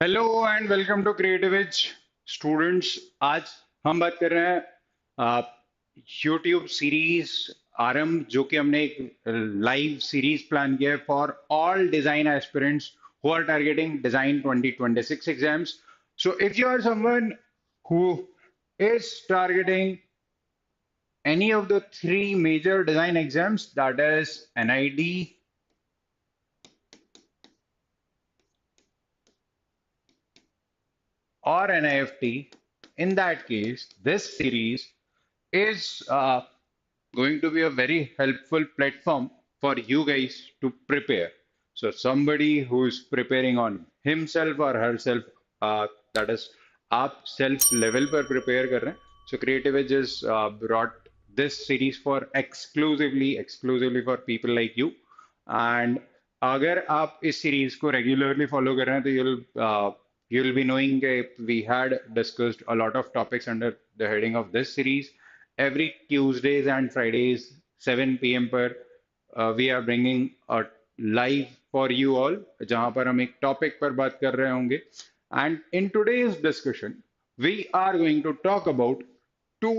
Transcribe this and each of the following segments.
Hello and welcome to Creative Edge students. आज हम बात कर रहे हैं यूट्यूब सीरीज आरंभ, जो कि हमने एक लाइव सीरीज प्लान किया है for all design aspirants who are targeting design 2026 exams. So if you are someone who is targeting any of the three major design exams, that is NID, or NIFT, in that case, this series is going to be a very helpful platform for you guys to prepare. So somebody who's preparing on himself or herself, that is, आप self level पर prepare कर रहे हैं. So Creative Edge has brought this series for exclusively for people like you. And अगर आप इस series को regularly follow कर रहे हैं, तो you'll be knowing that we had discussed a lot of topics under the heading of this series. Every Tuesdays and Fridays 7 p.m. पर we are bringing a live for you all, जहाँ पर हम एक topic पर बात कर रहे होंगे. And in today's discussion we are going to talk about two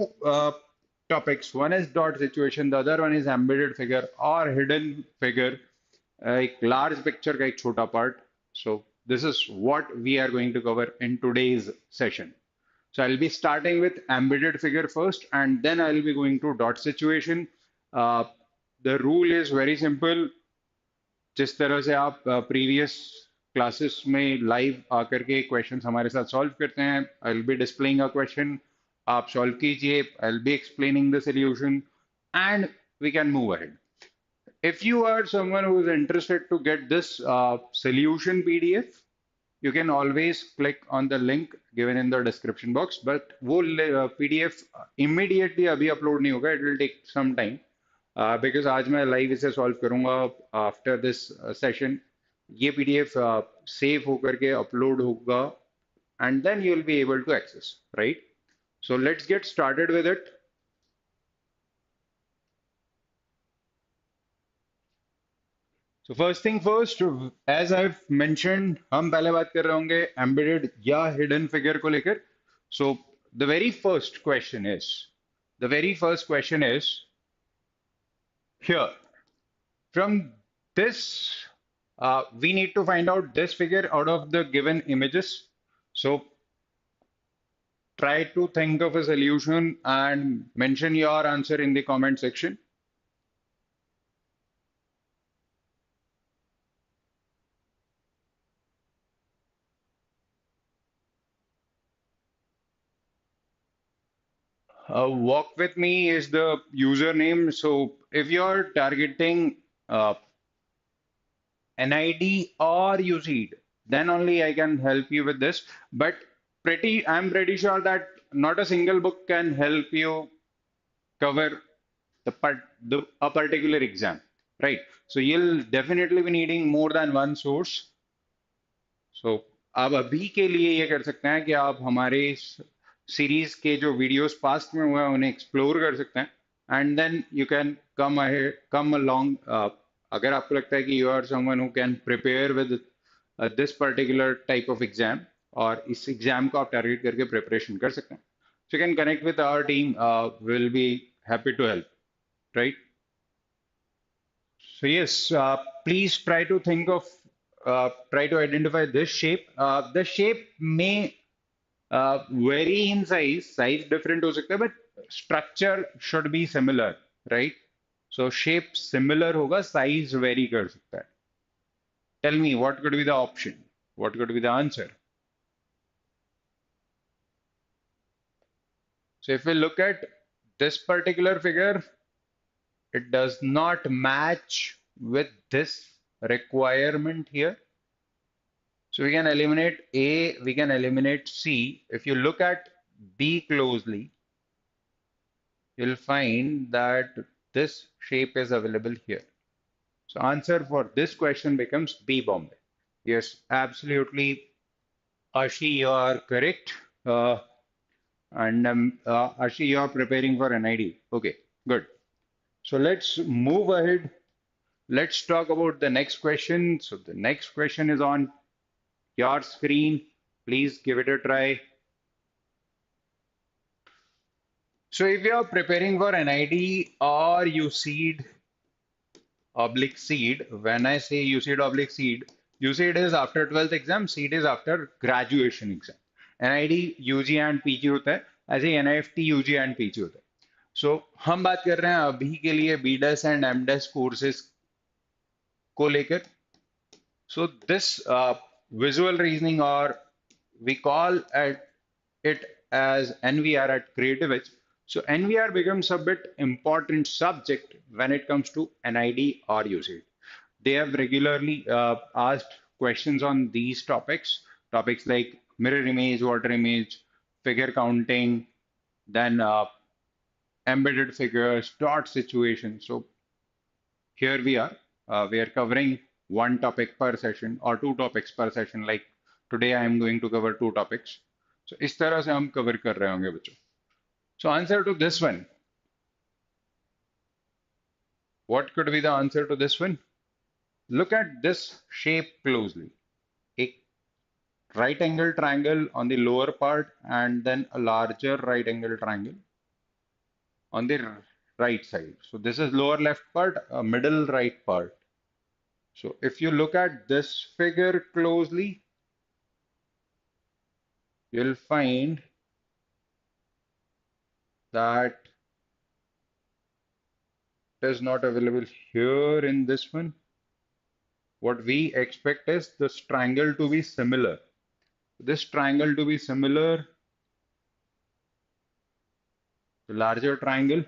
topics. One is dot situation, the other one is embedded figure or hidden figure, एक large picture का एक छोटा part. So this is what we are going to cover in today's session. So I'll be starting with embedded figure first, and then I'll be going to dot situation. Uh, the rule is very simple. जिस तरह से आप previous classes में live आकर के questions हमारे साथ solve करते हैं, I'll be displaying a question. आप solve कीजिए, I'll be explaining the solution, and we can move ahead. If you are someone who is interested to get this solution PDF, you can always click on the link given in the description box. But वो PDF immediately अभी upload नहीं होगा. It will take some time because आज मैं live इसे solve करूँगा after this session. ये PDF save होकर के upload होगा and then you will be able to access, right? So let's get started with it. So first thing first, as I've mentioned, हम पहले बात कर रहे होंगे embedded या hidden figure को लेकर. So the very first question is here. From this, we need to find out this figure out of the given images. So try to think of a solution and mention your answer in the comment section. Walk with me is the username. So if you're targeting NID or UCEED, then only I can help you with this. But I'm pretty sure that not a single book can help you cover a particular exam, right? So you'll definitely be needing more than one source. So आप अभी के लिए ये कर सकते हैं कि आप हमारे सीरीज के जो वीडियोस पास्ट में हुए हैं उन्हें एक्सप्लोर कर सकते हैं and then you can come along. अगर आपको लगता है कि you are someone who can prepare with this particular type of exam और इस एग्जाम को आप टारगेट करके प्रिपरेशन कर सकते हैं, so you can connect with our team. Will be happy to help, right? So yes, please try to think of, try to identify this shape. The shape may vary in size different हो सकता है, but structure should be similar, right? So shape similar होगा, size vary कर सकता है. Tell me what could be the option? What could be the answer? So if we look at this particular figure, it does not match with this requirement here. So we can eliminate A, we can eliminate C. If you look at B closely, you'll find that this shape is available here. So answer for this question becomes B, Bombay. Yes, absolutely. Ashi, you are correct. Ashi, you are preparing for NID. Okay, good. So let's move ahead. Let's talk about the next question. So the next question is on your screen. Please give it a try. So if you are preparing for NID or UCEED oblique seed, when I say UCEED oblique seed, UCEED is after 12th exam, seed is after graduation exam. NID UG and PG होता है, ऐसे ही NIFT UG and PG होता है. So हम बात कर रहे हैं अभी के लिए BDES and MDES courses को लेकर. So this visual reasoning, or we call it as NVR at Creative Edge. So NVR becomes a bit important subject when it comes to NID or UCEED. They have regularly asked questions on these topics like mirror image, water image, figure counting, then embedded figures, dot situation. So here we are. We are covering one topic per session or two topics per session. Like today, I am going to cover two topics. So इस तरह से हम cover कर रहे होंगे बच्चों. So answer to this one. What could be the answer to this one? Look at this shape closely. A right angle triangle on the lower part and then a larger right angle triangle on the right side. So this is lower left part, a middle right part. So if you look at this figure closely, you'll find that it is not available here in this one. What we expect is this triangle to be similar. This triangle to be similar, the larger triangle.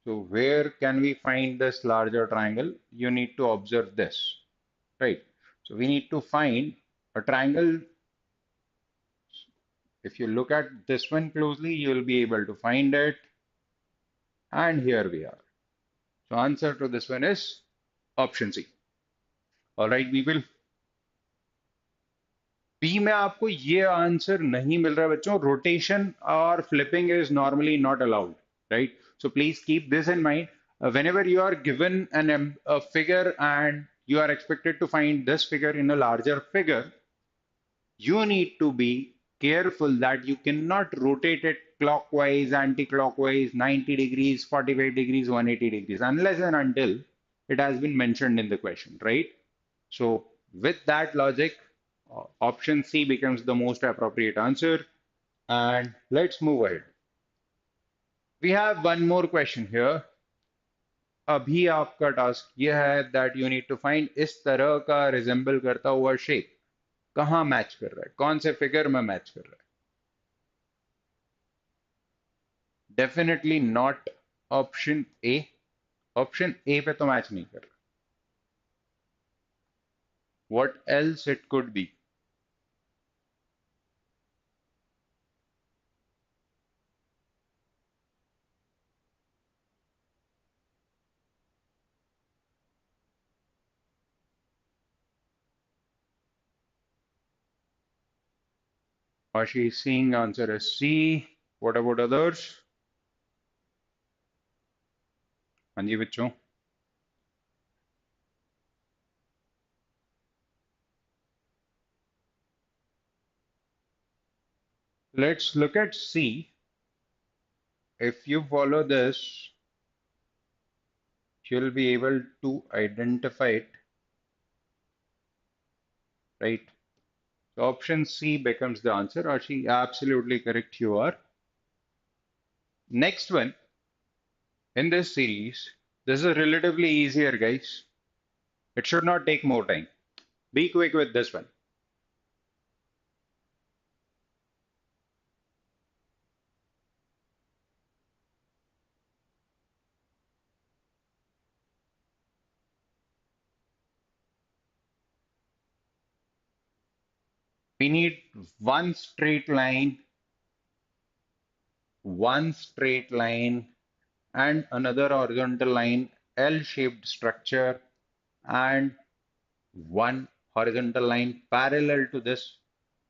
So where can we find this larger triangle? You need to observe this, right? So we need to find a triangle. If you look at this one closely, you will be able to find it. And here we are. So answer to this one is option C. All right, people. B में आपको ये answer नहीं मिल रहा है बच्चों. Rotation और flipping is normally not allowed, right? So please keep this in mind. Whenever you are given a figure and you are expected to find this figure in a larger figure, you need to be careful that you cannot rotate it clockwise, anti-clockwise, 90 degrees, 45 degrees, 180 degrees, unless and until it has been mentioned in the question, right? So with that logic, option C becomes the most appropriate answer. And let's move ahead. We have one more question here. अभी आपका task यह है that you need to find इस तरह का resemble करता हुआ shape कहाँ मैच कर रहा है, कौन से फिगर में मैच कर रहा है. Definitely not option A. Option A पे तो मैच नहीं कर रहा. What else it could be? Ashi is seeing answer as C. What about others? हाँ जी बच्चों. Let's look at C. If you follow this, you'll be able to identify it, right? So option C becomes the answer. Ashi, absolutely correct you are. Next one in this series, this is relatively easier, guys. It should not take more time. Be quick with this one. We need one straight line, and another horizontal line, L-shaped structure, and one horizontal line parallel to this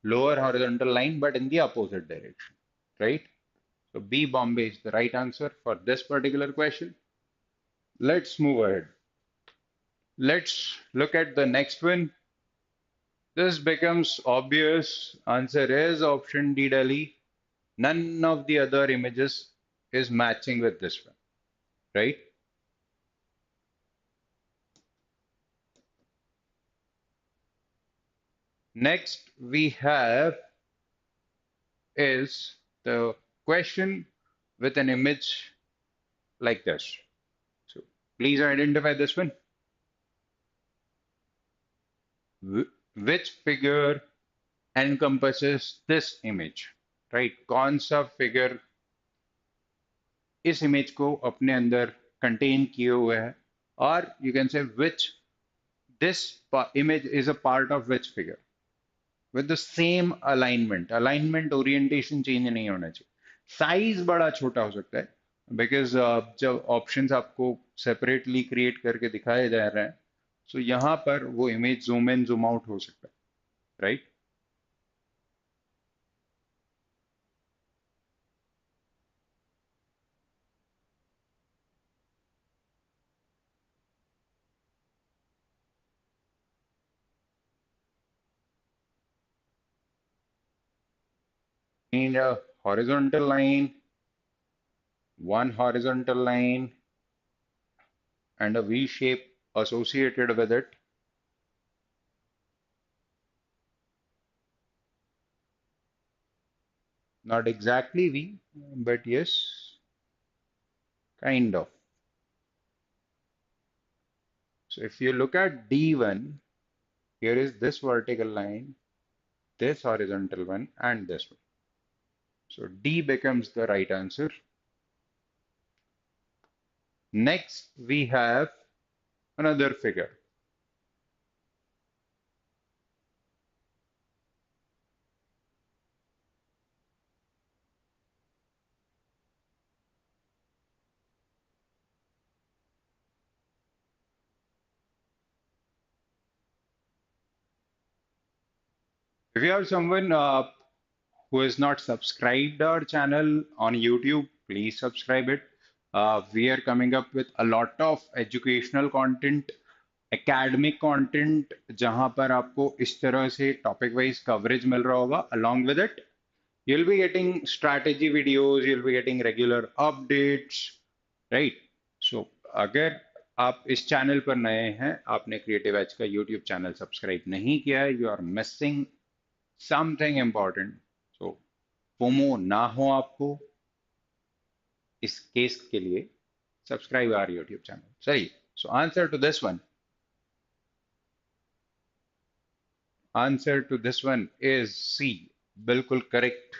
lower horizontal line, but in the opposite direction, right? So B, Bombay is the right answer for this particular question. Let's move ahead. Let's look at the next one. This becomes obvious. Answer is option D, Delhi. None of the other images is matching with this one, right? Next we have is the question with an image like this. So please identify this one. Which figure encompasses this image, right? कौन सा figure इस image को अपने अंदर contain किए हुए है, or you can say which this image is a part of which figure with the same alignment orientation change नहीं होना चाहिए, size बड़ा छोटा हो सकता है because जब options आपको separately create करके दिखाए जा रहे हैं, so यहाँ पर वो image zoom in zoom out हो सकता है, right? In a horizontal line, one horizontal line and a V shape associated with it. Not exactly V, but yes, kind of. So if you look at D1, here is this vertical line, this horizontal one, and this one. So D becomes the right answer. Next, we have another figure. If you have someone who is not subscribed our channel on YouTube, please subscribe it. We are coming up with a lot of educational content, academic content, जहां पर आपको इस तरह से topic wise coverage मिल रहा होगा. Along with it, you'll be getting strategy videos, you'll be getting regular updates, right? So अगर आप इस चैनल पर नए हैं, आपने क्रिएटिव एज का यूट्यूब चैनल सब्सक्राइब नहीं किया है, you are missing something important. So FOMO ना हो आपको इस केस के लिए, सब्सक्राइब आवर यूट्यूब चैनल. सही. So answer to this one is C. बिल्कुल correct.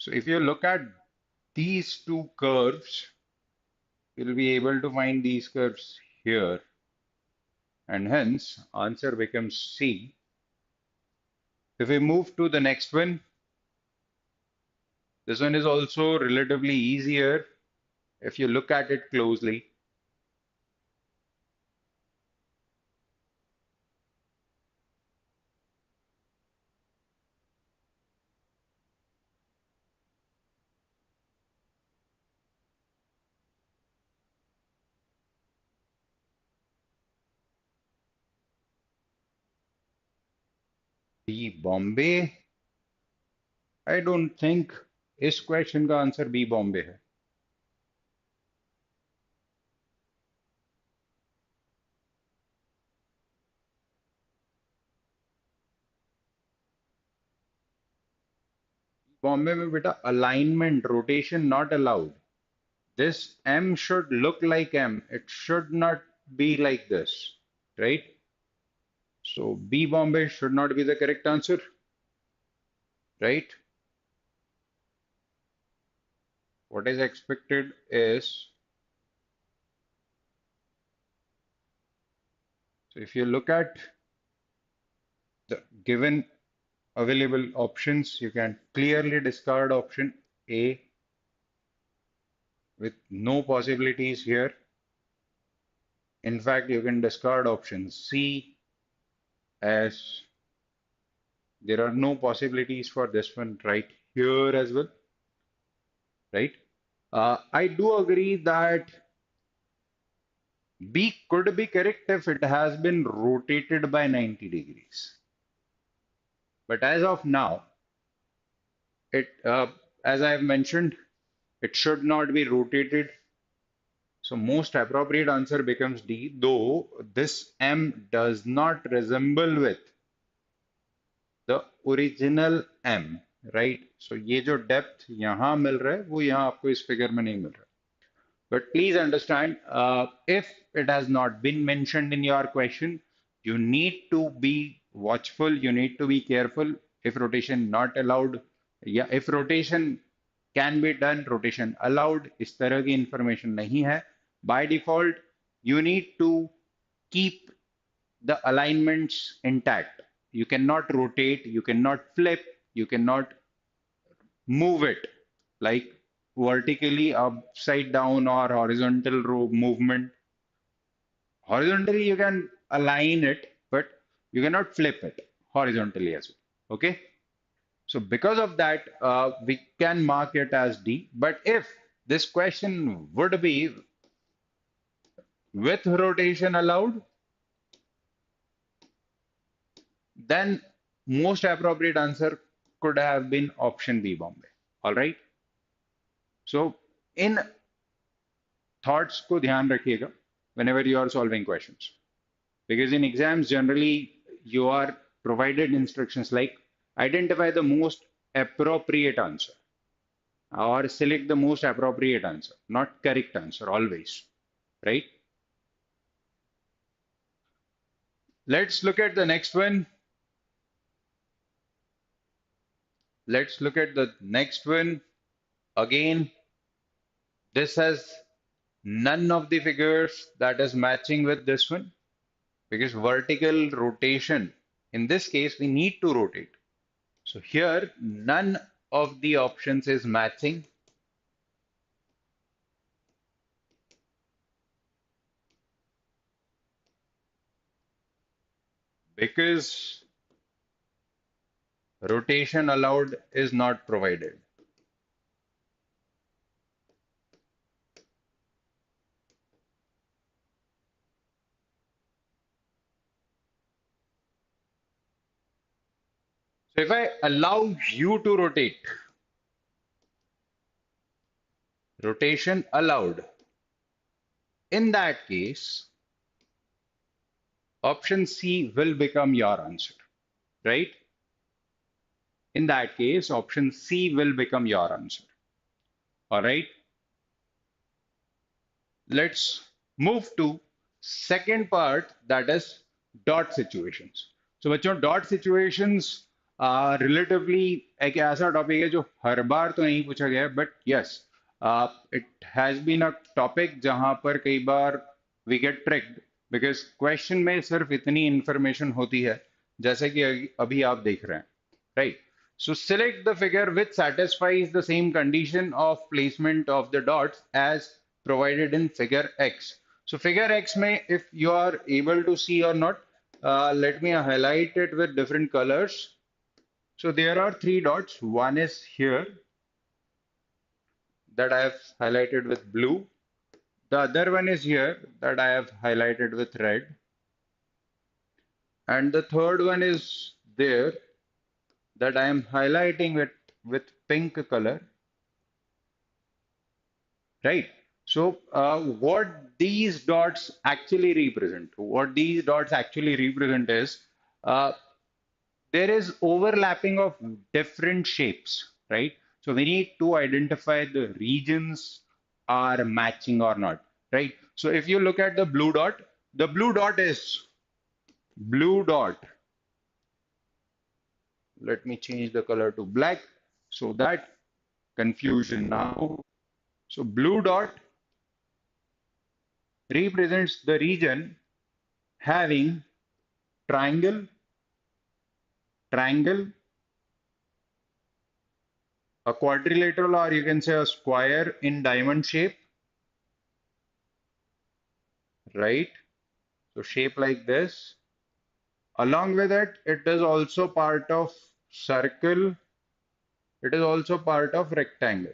So if you look at these two curves, you'll be able to find these curves here, and hence answer becomes C. If we move to the next one, this one is also relatively easier if you look at it closely. B Bombay. I don't think इस question का answer B Bombay है. बॉम्बे में बेटा alignment rotation not allowed. This M should look like M. It should not be like this, right? So B Bombay should not be the correct answer, right? What is expected is, so if you look at the given available options, you can clearly discard option A with no possibilities here. In fact, you can discard option C as there are no possibilities for this one right here as well, right? I do agree that B could be correct if it has been rotated by 90 degrees. But as of now, as I have mentioned, it should not be rotated. So most appropriate answer becomes D, though this M does not resemble with the original M, right? So ये जो depth यहाँ मिल रहा है वो यहाँ आपको इस figure में नहीं मिल रहा. But please understand, if it has not been mentioned in your question, you need to be watchful, you need to be careful. If rotation not allowed, yeah, if rotation can be done, rotation allowed, इस तरह की information नहीं है. By default, you need to keep the alignments intact. You cannot rotate, you cannot flip, you cannot move it like vertically upside down or horizontal movement. Horizontally, you can align it, but you cannot flip it horizontally as well. Okay. So because of that, we can mark it as D. But if this question would be with rotation allowed, then most appropriate answer could have been option B, Bombay. All right. So in thoughts को ध्यान रखिएगा whenever you are solving questions. Because in exams, generally, you are provided instructions like identify the most appropriate answer or select the most appropriate answer, not correct answer always, right? Let's look at the next one. Let's look at the next one. Again, this has none of the figures that is matching with this one because vertical rotation, in this case, we need to rotate. So here, none of the options is matching because rotation allowed is not provided. So if I allow you to rotate, rotation allowed, in that case, option C will become your answer, right? In that case, option C will become your answer. All right. Let's move to second part, that is dot situations. So बच्चों dot situations relatively एक ऐसा topic है जो हर बार तो नहीं पूछा गया है, but yes, it has been a topic जहां पर कई बार we get tricked because question में सिर्फ इतनी information होती है जैसे कि अभी आप देख रहे हैं, right? So select the figure which satisfies the same condition of placement of the dots as provided in figure X. So figure X may, if you are able to see or not, let me highlight it with different colors. So there are three dots. One is here that I have highlighted with blue. The other one is here that I have highlighted with red. And the third one is there that I am highlighting with pink color. Right. So what these dots actually represent, uh, there is overlapping of different shapes, right? So we need to identify the regions are matching or not, right? So if you look at the blue dot is blue dot. Let me change the color to black so that confusion now. So blue dot represents the region having triangle, triangle, a quadrilateral, or you can say a square in diamond shape, right? So shape like this. Along with it, it is also part of circle. It is also part of rectangle.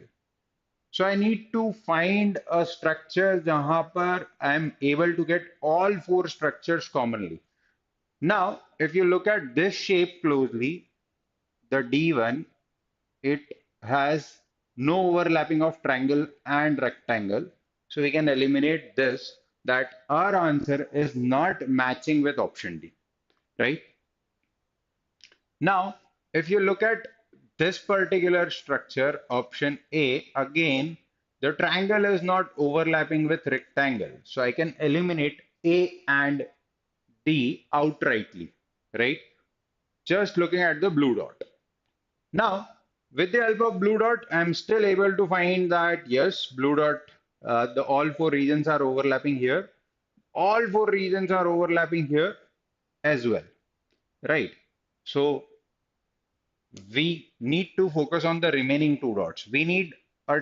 So I need to find a structure जहाँ पर I am able to get all four structures commonly. Now, if you look at this shape closely, the D1, it has no overlapping of triangle and rectangle. So we can eliminate this, that our answer is not matching with option D, right? Now, if you look at this particular structure, option A, again, the triangle is not overlapping with rectangle. So I can eliminate A and D outrightly, right? Just looking at the blue dot. Now, with the help of blue dot, I'm still able to find that yes, blue dot, the all four regions are overlapping here. All four regions are overlapping here as well, right? So we need to focus on the remaining two dots. We need a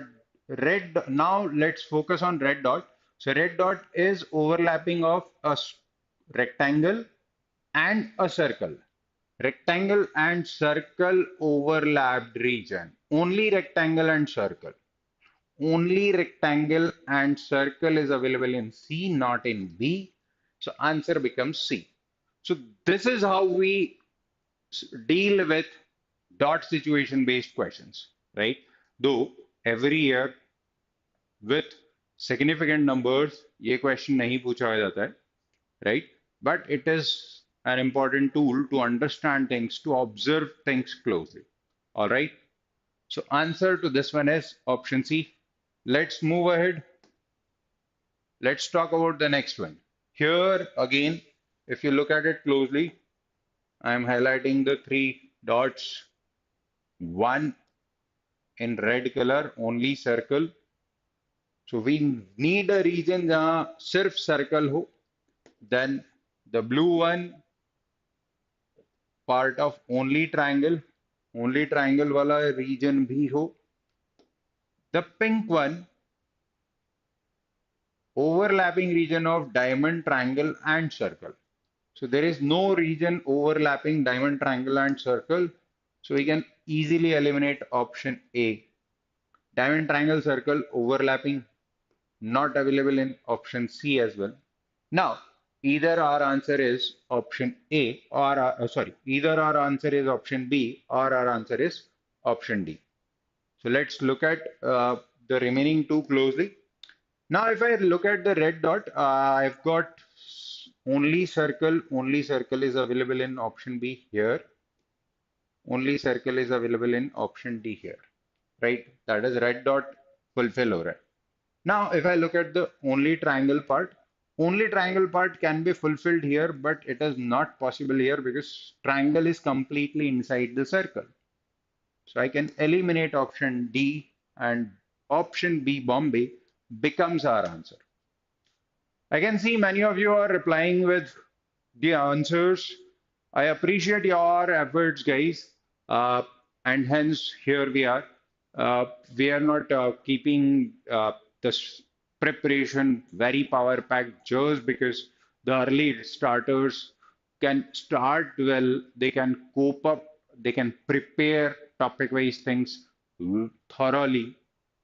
red. Now let's focus on red dot. So red dot is overlapping of a rectangle and a circle. Rectangle and circle overlapped region. Only rectangle and circle. Only rectangle and circle is available in C, not in B. So answer becomes C. So this is how we deal with dot situation based questions, right? Though every year with significant numbers ये question नहीं पूछा जाता है, right? But it is an important tool to understand things, to observe things closely. All right. So answer to this one is option C. Let's move ahead. Let's talk about the next one. Here again, if you look at it closely, I am highlighting the three dots. One in red color, only circle. So we need a region जहाँ सिर्फ circle हो. Then the blue one, part of only triangle वाला region भी हो. The pink one, overlapping region of diamond, triangle and circle. So there is no region overlapping diamond, triangle and circle. So we can easily eliminate option A. Diamond, triangle, circle overlapping, not available in option C as well. Now, either our answer is option A or sorry, either our answer is option B or our answer is option D. So let's look at the remaining two closely. Now, if I look at the red dot, I've got only circle. Only circle is available in option B here. Only circle is available in option D here, right? That is red dot fulfill over it. Now, if I look at the only triangle part can be fulfilled here, but it is not possible here because triangle is completely inside the circle. So I can eliminate option D and option B, Bombay, becomes our answer. I can see many of you are replying with the answers. I appreciate your efforts, guys. Uh, and hence, here we are. We are not keeping this preparation very power packed just because the early starters can start well, they can cope up, they can prepare topic wise things thoroughly.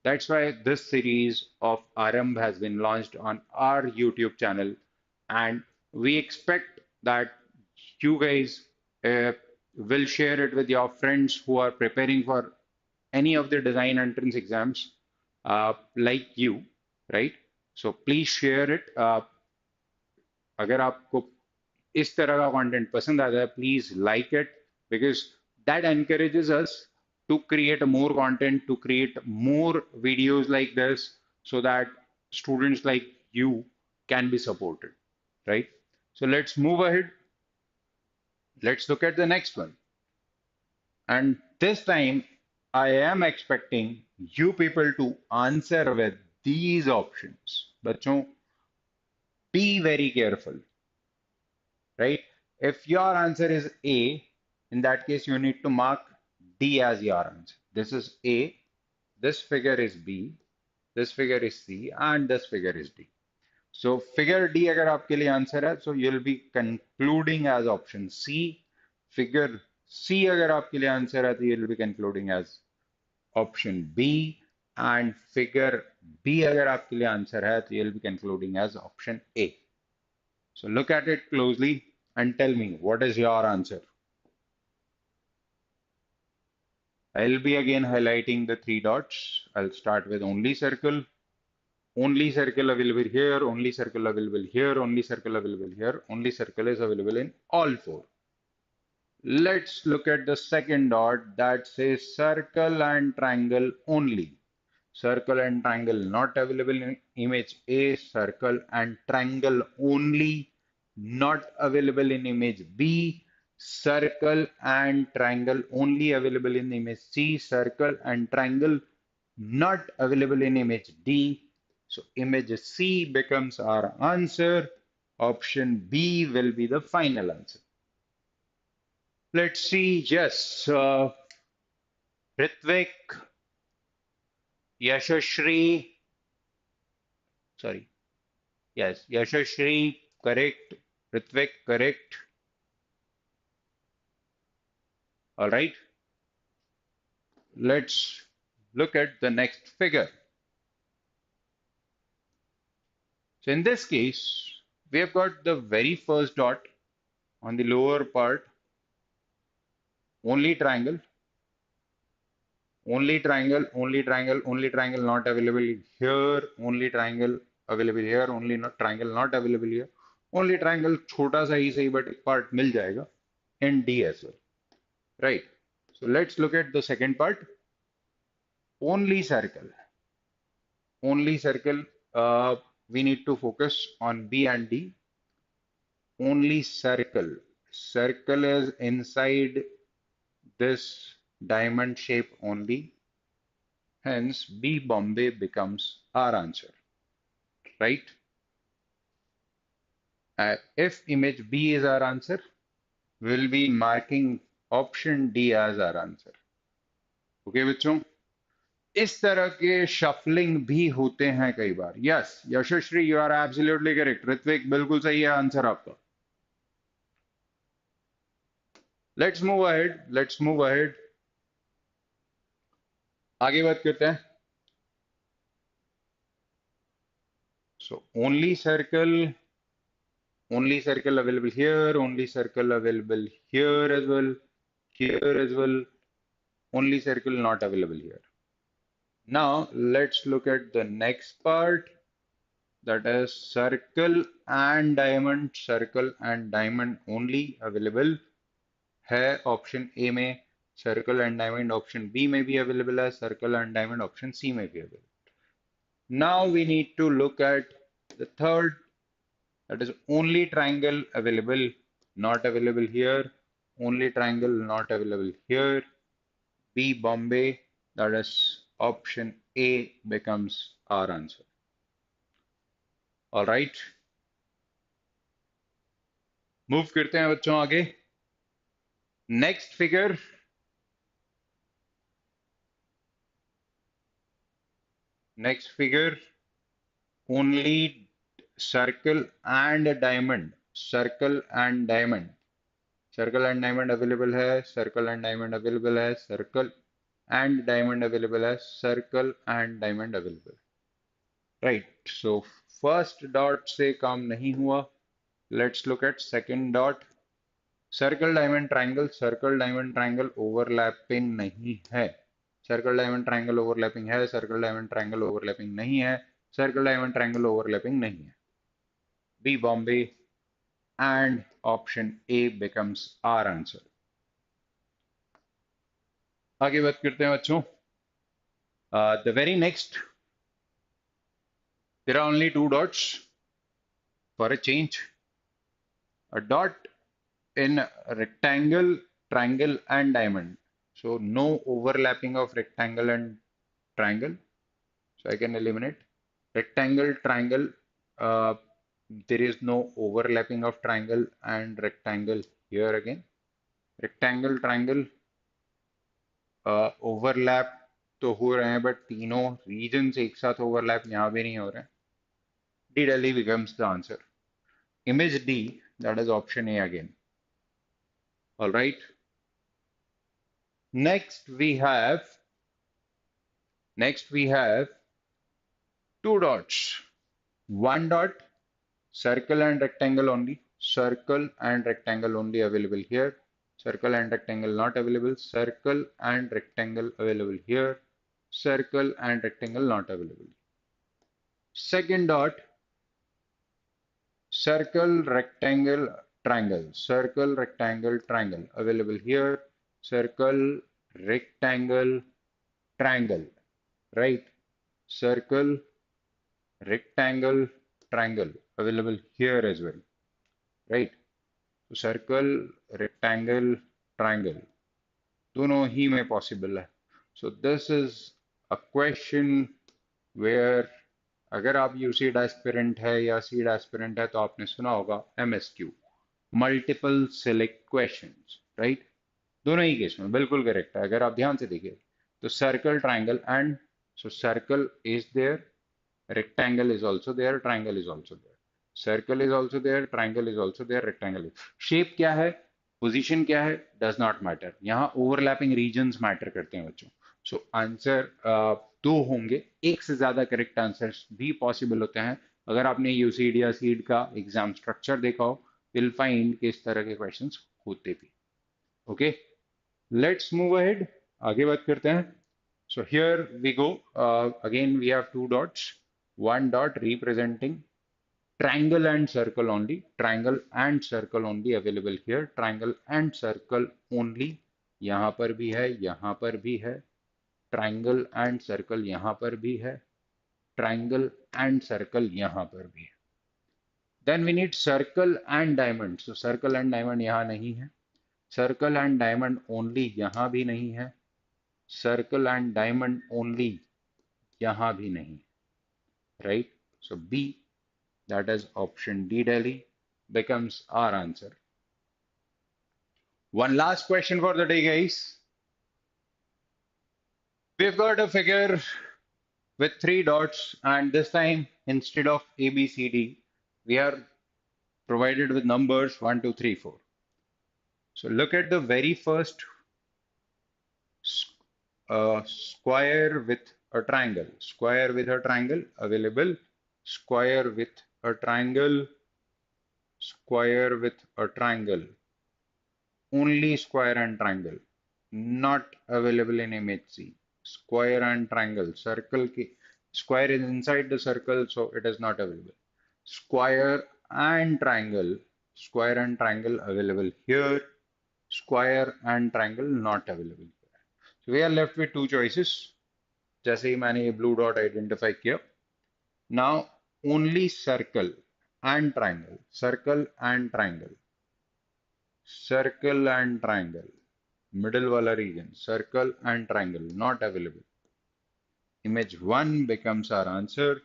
That's why this series of Arambh has been launched on our YouTube channel, and we expect that you guys uh, will share it with your friends who are preparing for any of the design entrance exams, like you, right? So please share it. अगर आपको इस तरह का content पसंद आता है, please like it because that encourages us to create more content, to create more videos like this so that students like you can be supported, right? So let's move ahead. Let's look at the next one. And this time, I am expecting you people to answer with these options. बच्चों, be very careful, right? If your answer is A, in that case, you need to mark D as your answer. This is A, this figure is B, this figure is C, and this figure is D. So figure D अगर आपके लिए answer है, so you'll be concluding as option C. Figure C अगर आपके लिए answer है, तो you'll be concluding as option B. And figure B अगर आपके लिए आंसर है तो you'll be concluding as option A. So look at it closely and tell me what is your answer. I'll be again highlighting the three dots. I'll start with only circle available here, only circle available here, only circle available here, only circle is available in all four. Let's look at the second dot that says circle and triangle only. Circle and triangle not available in image A, circle and triangle only not available in image B, circle and triangle only available in image C, circle and triangle not available in image D. So image C becomes our answer. Option B will be the final answer. Let's see. Yes, Ritvik, Yashashri, sorry. Yes, Yashashri, correct. Ritvik, correct. All right. Let's look at the next figure. So in this case, we have got the very first dot on the lower part, only triangle, only triangle, only triangle, only triangle not available here, only triangle available here, only not triangle not available here, only triangle छोटा सा ही सही but एक part मिल जाएगा in D as well, right? So let's look at the second part, only circle, only circle. We need to focus on B and D. Only circle. Circle is inside this diamond shape only. Hence, B Bombay becomes our answer, right? If image B is our answer, we'll be marking option D as our answer. Okay, बच्चों? इस तरह के shuffling भी होते हैं कई बार. Yes, Yashasvi, you are absolutely correct. Ritvik, बिल्कुल सही है आंसर आपका. Let's move ahead. Let's move ahead. आगे बात करते हैं. So only circle available here, only circle available here as well, only circle not available here. Now let's look at the next part, that is circle and diamond only available है option A में, circle and diamond option B में भी available है, circle and diamond option C में भी available. Now we need to look at the third, that is only triangle available, not available here, only triangle not available here, B Bombay, that is option A becomes our answer. All right. Move करते हैं बच्चों आगे. Next figure. Next figure. Only circle and diamond. Circle and diamond. Circle and diamond available है. Circle and diamond available है. Circle and diamond available है. Circle and diamond available. Right. So first dot से काम नहीं हुआ. Let's look at second dot. Circle diamond triangle, circle diamond triangle overlapping नहीं है. Circle diamond triangle overlapping है, circle diamond triangle overlapping नहीं है, सर्कल डायमंड ट्रायंगल ओवरलैपिंग नहीं है. B Bombay and option A becomes our answer. आगे बात करते हैं बच्चों. The very next, there are only two dots for a change. A dot in rectangle, triangle, and diamond. So no overlapping of rectangle and triangle. So I can eliminate rectangle, triangle. Uh, there is no overlapping of triangle and rectangle here again. Rectangle, triangle, overlap तो हो रहे हैं but तीनों regions एक साथ overlap यहाँ भी नहीं हो रहे हैं. D Delhi becomes the answer. Image D, that is option A again. All right. Next we have Next, we have two dots. One dot, circle and rectangle only. Circle and rectangle only available here. Circle and rectangle not available. Circle and rectangle available here. Circle and rectangle not available. Second dot, circle, rectangle, triangle. Circle, rectangle, triangle available here. Circle, rectangle, triangle. Right? Circle, rectangle, triangle available here as well. Right? So circle, rectangle, triangle दोनों ही में possible है. So this is a question where अगर आप UCEED aspirant है या CEED aspirant है तो आपने सुना होगा MSQ, multiple select questions, right? दोनों ही केस में बिल्कुल करेक्ट है अगर आप ध्यान से देखिए तो circle triangle and so circle is there, rectangle is also there, triangle is also there, circle is also there, triangle is also there, rectangle is. Shape क्या है, पोजीशन क्या है, डज नॉट मैटर. यहाँ ओवरलैपिंग रीजन्स मैटर करते हैं बच्चों. So answer दो होंगे, एक से ज्यादा करेक्ट आंसर्स भी पॉसिबल होते हैं. अगर आपने यूसीड या सीड का एग्जाम स्ट्रक्चर देखा हो, विल फाइंड कि इस तरह के क्वेश्चंस होते भी. ओके, लेट्स मूव अहेड, आगे बात करते हैं. So here we go. Again, we have two dots. One dot representing triangle and circle only. Triangle and circle only available here. Triangle and circle only. यहाँ पर भी है, यहाँ पर भी है. Triangle and circle यहाँ पर भी है. Triangle and circle यहाँ पर भी है. Then we need circle and diamond. So circle and diamond यहाँ नहीं है. Circle and diamond only यहाँ भी नहीं है. Circle and diamond only यहाँ भी नहीं, right? So B, that is option D, Delhi, becomes our answer. One last question for the day, guys. We've got a figure with three dots, and this time instead of A, B, C, D, we are provided with numbers 1, 2, 3, 4. So look at the very first square with a triangle. Square with a triangle available. Square with a triangle. Square with a triangle. Only square and triangle. Not available in image C. Square and triangle. Circle ki square is inside the circle, so it is not available. Square and triangle. Square and triangle available here. Square and triangle not available. So we are left with two choices. जैसे ही मैंने ये blue dot identify किया. Now only circle and triangle. Circle and triangle. Circle and triangle. Middle वाला region. Circle and triangle not available. Image 1 becomes our answer.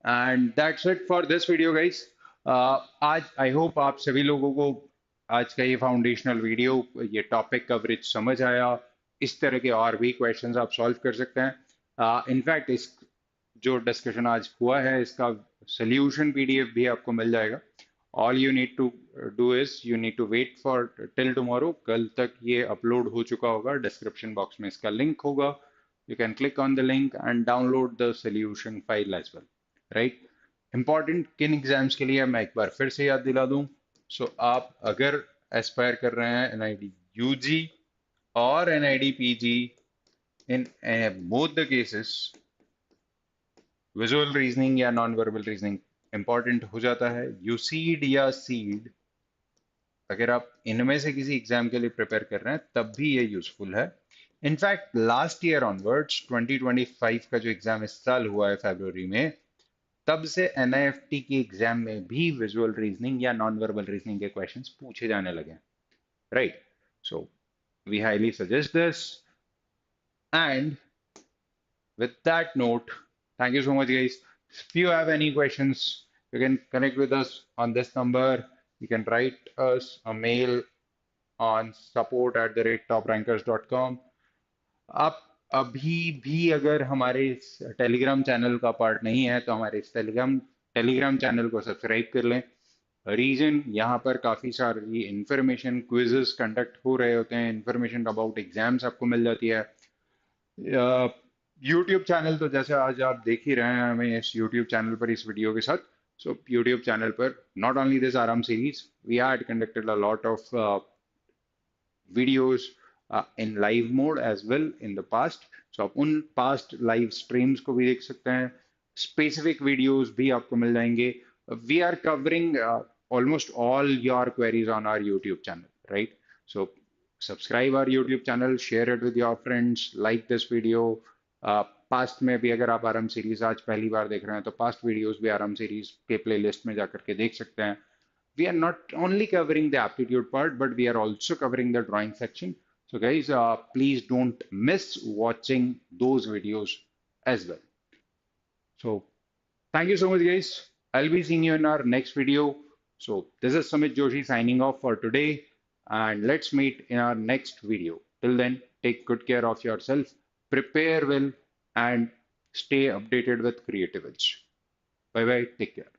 And that's it for this video, guys. आज I hope आप सभी लोगों को आज का ये foundational video, ये टॉपिक कवरेज समझ आया. इस तरह के और भी क्वेश्चंस आप सॉल्व कर सकते हैं. इनफैक्ट इस जो डिस्कशन आज हुआ है इसका सोल्यूशन पीडीएफ भी आपको मिल जाएगा. All you need to do is you need to wait for till tomorrow. कल तक ये अपलोड हो चुका होगा. डिस्क्रिप्शन बॉक्स में इसका लिंक होगा. You can click on the link and download the solution file as well. Right, important किन एग्जाम्स के लिए मैं एक बार फिर से याद दिला दूं. सो आप अगर एस्पायर कर रहे हैं एनआईडी यूजी और NID PG, in both the cases visual reasoning या नॉन वर्बल रीजनिंग इंपॉर्टेंट हो जाता है. यूसीड या सीड अगर आप इनमें से किसी एग्जाम के लिए प्रिपेयर कर रहे हैं तब भी ये यूजफुल है. इनफैक्ट लास्ट ईयर ऑनवर्ड्स 2025 का जो एग्जाम इस साल हुआ है फरवरी में, तब से एनआईएफटी की एग्जाम में भी विजुअल रीजनिंग या नॉन वर्बल रीजनिंग के क्वेश्चंस पूछे जाने लगे. Right, so we highly suggest this. And with that note, thank you so much, guys. If you have any questions, you can connect with us on this number. You can write us a mail on support@toprankers.com. आप अभी भी अगर हमारे इस Telegram channel का part नहीं है तो हमारे इस टेलीग्राम चैनल को सब्सक्राइब कर लें. रीजन, यहाँ पर काफ़ी सारी इंफॉर्मेशन, क्विजेस कंडक्ट हो रहे होते हैं. इंफॉर्मेशन अबाउट एग्जाम्स आपको मिल जाती है. YouTube चैनल तो जैसे आज आप देख ही रहे हैं हमें इस YouTube चैनल पर इस वीडियो के साथ. So YouTube चैनल पर not only this आराम series, we had conducted a lot of videos in live mode as well in the past. So आप उन past live streams को भी देख सकते हैं. Specific videos भी आपको मिल जाएंगे. We are covering almost all your queries on our YouTube channel, right? So subscribe our YouTube channel, share it with your friends, like this video. Past में भी अगर आप आराम सीरीज आज पहली बार देख रहे हैं तो पास्ट वीडियोस भी आराम सीरीज के प्लेलिस्ट में जाकर के देख सकते हैं. We are not only covering the aptitude part, but we are also covering the drawing section. So, guys, please don't miss watching those videos as well. So, thank you so much, guys. I'll be seeing you in our next video. So, this is Sumit Joshi signing off for today, and let's meet in our next video. Till then, take good care of yourself, prepare well, and stay updated with creative edge. Bye bye. Take care.